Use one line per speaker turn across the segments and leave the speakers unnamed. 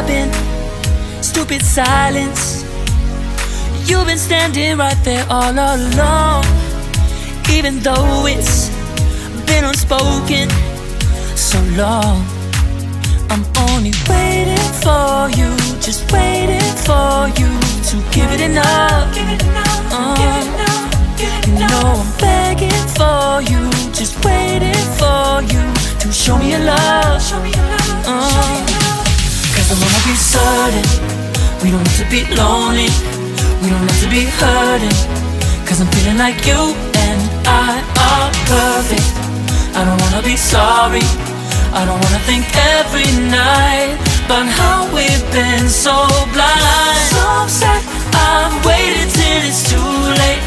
been stupid silence. You've been standing right there all along, even though it's been unspoken so long. I'm only waiting for you, just waiting for you to give it enough. You know I'm begging for you, just waiting for you to show me your love. Cause I wanna be certain we don't have to be lonely, we don't have to be hurting. Cause I'm feeling like you and I are perfect. I don't wanna be sorry, I don't wanna think every night about how we've been so blind. So upset, I've waited till it's too late.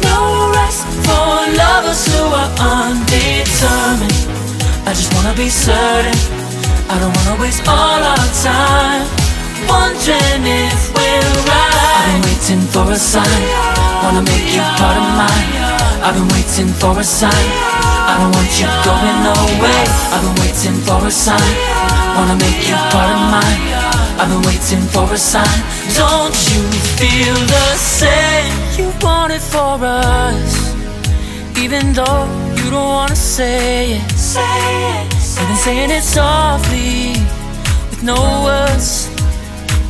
No rest for lovers who are undetermined. I just wanna be certain, I don't wanna waste all our time wondering if we're right. I've been waiting for a sign, wanna make you part of mine. I've been waiting for a sign, I don't want you going away. I've been waiting for a sign, wanna make you part of mine. I've been waiting for a sign. Don't you feel the same? You want it for us, even though you don't wanna say it. You've been saying it softly, with no words.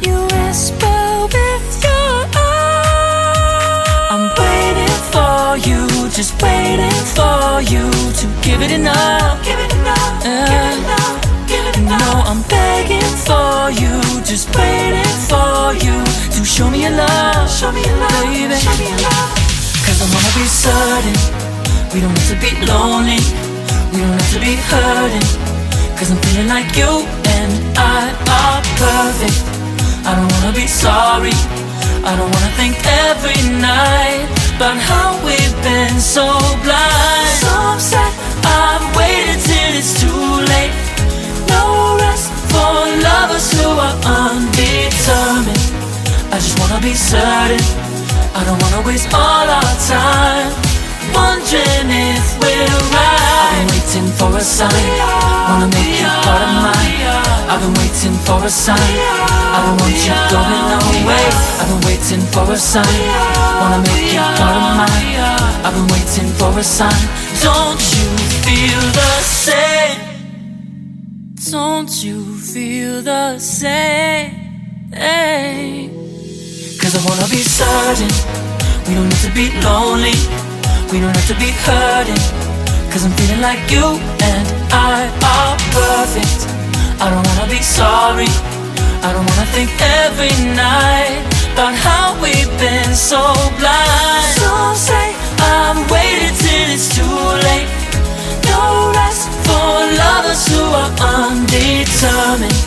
You whisper with your eyes. I'm waiting for you, just waiting for you to give it enough. No, I'm begging for you, just waiting for you to show me your love, baby. Cause I wanna be certain we don't have to be lonely, we don't have to be hurting. Cause I'm feeling like you and I are perfect. I don't wanna be sorry, I don't wanna think every night about how we've been so blind. So upset, I've waited till it's too late. No rest for lovers who are undetermined. I just wanna be certain, I don't wanna waste all our time wondering if we're right. I've been waiting for a sign, wanna make you part of mine. I've been waiting for a sign, I don't want you going away. I've been waiting for a sign, wanna make you part of mine. I've been waiting for a sign. Don't you feel the same? Don't you feel the same? Cause I wanna be certain we don't have to be lonely, we don't have to be hurting. Cause I'm feeling like you and I are perfect. I don't wanna be sorry, I don't wanna think every night about how we've been so blind. Some say I've waited till it's too late. No rest for lovers who are undetermined.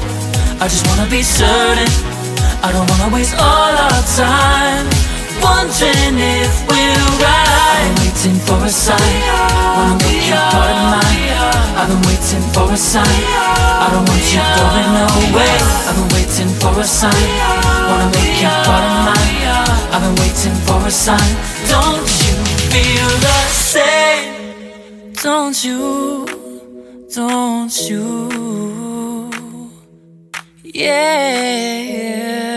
I just wanna be certain, I don't wanna waste all our time wondering if we're right. I've been waiting for a sign, wanna make you part of mine. I've been waiting for a sign, I don't want you going away. I've been waiting for a sign, wanna make you part of mine. I've been waiting for a sign. Don't you feel the same? Don't you, don't you? Yeah.